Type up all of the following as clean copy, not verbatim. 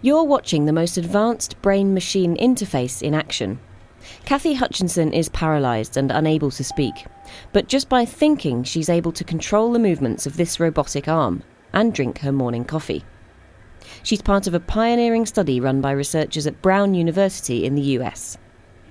You're watching the most advanced brain-machine interface in action. Kathy Hutchinson is paralysed and unable to speak, but just by thinking she's able to control the movements of this robotic arm and drink her morning coffee. She's part of a pioneering study run by researchers at Brown University in the US.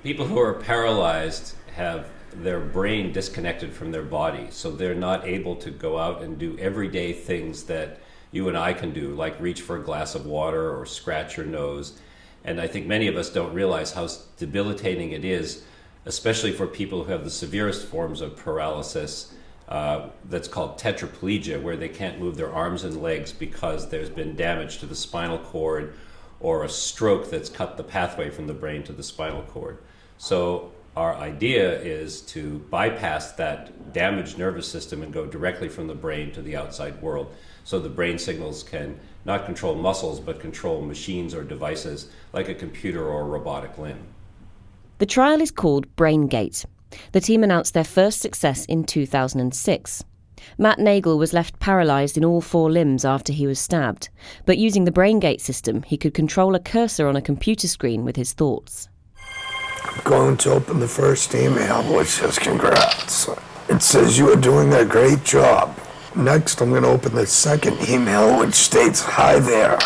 People who are paralyzed have their brain disconnected from their body, so they're not able to go out and do everyday things that you and I can do, like reach for a glass of water or scratch your nose. And I think many of us don't realize how debilitating it is, especially for people who have the severest forms of paralysis, that's called tetraplegia, where they can't move their arms and legs because there's been damage to the spinal cord or a stroke that's cut the pathway from the brain to the spinal cord. So our idea is to bypass that damaged nervous system and go directly from the brain to the outside world, so the brain signals can not control muscles but control machines or devices like a computer or a robotic limb. The trial is called BrainGate. The team announced their first success in 2006. Matt Nagel was left paralysed in all 4 limbs after he was stabbed, but using the BrainGate system he could control a cursor on a computer screen with his thoughts. I'm going to open the first email, which says congrats. It says you are doing a great job. Next, I'm going to open the second email, which states hi there.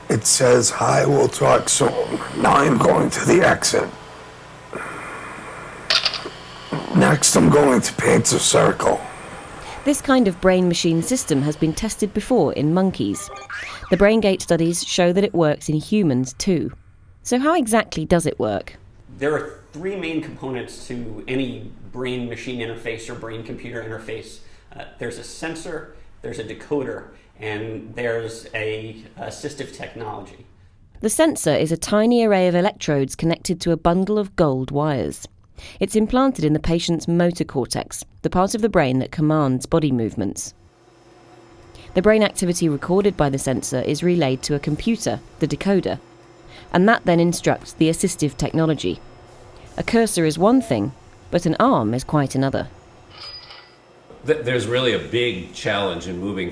It says hi, we'll talk soon. Now I'm going to the exit. Next, I'm going to paint a circle. This kind of brain-machine system has been tested before in monkeys. The BrainGate studies show that it works in humans too. So how exactly does it work? There are 3 main components to any brain-machine interface or brain-computer interface. There's a sensor, there's a decoder, and there's a assistive technology. The sensor is a tiny array of electrodes connected to a bundle of gold wires. It's implanted in the patient's motor cortex, the part of the brain that commands body movements. The brain activity recorded by the sensor is relayed to a computer, the decoder, and that then instructs the assistive technology. A cursor is one thing, but an arm is quite another. There's really a big challenge in moving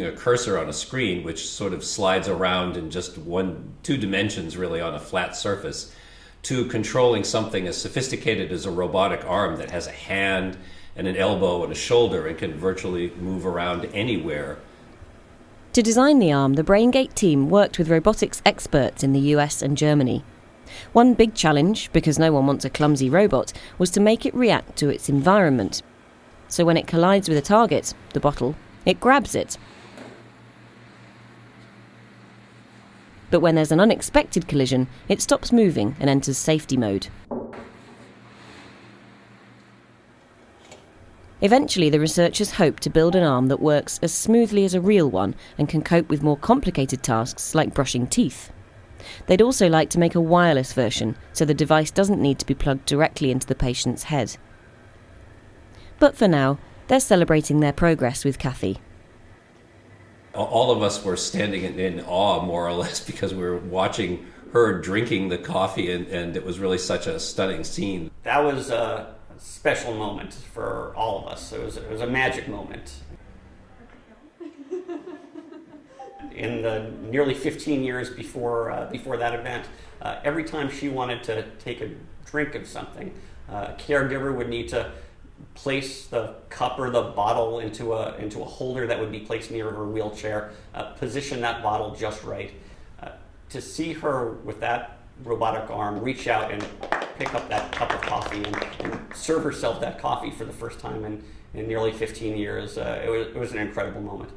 a cursor on a screen, which sort of slides around in just 2 dimensions really on a flat surface, to controlling something as sophisticated as a robotic arm that has a hand and an elbow and a shoulder and can virtually move around anywhere. To design the arm, the BrainGate team worked with robotics experts in the US and Germany. One big challenge, because no one wants a clumsy robot, was to make it react to its environment. So when it collides with a target, the bottle, it grabs it. But when there's an unexpected collision, it stops moving and enters safety mode. Eventually, the researchers hope to build an arm that works as smoothly as a real one and can cope with more complicated tasks like brushing teeth. They'd also like to make a wireless version, so the device doesn't need to be plugged directly into the patient's head. But for now, they're celebrating their progress with Kathy. All of us were standing in awe, more or less, because we were watching her drinking the coffee, and it was really such a stunning scene. That was a special moment for all of us. It was a magic moment. In the nearly 15 years before that event, every time she wanted to take a drink of something, a caregiver would need to place the cup or the bottle into a holder that would be placed near her wheelchair, position that bottle just right. To see her with that robotic arm reach out and pick up that cup of coffee and serve herself that coffee for the first time in nearly 15 years, it was an incredible moment.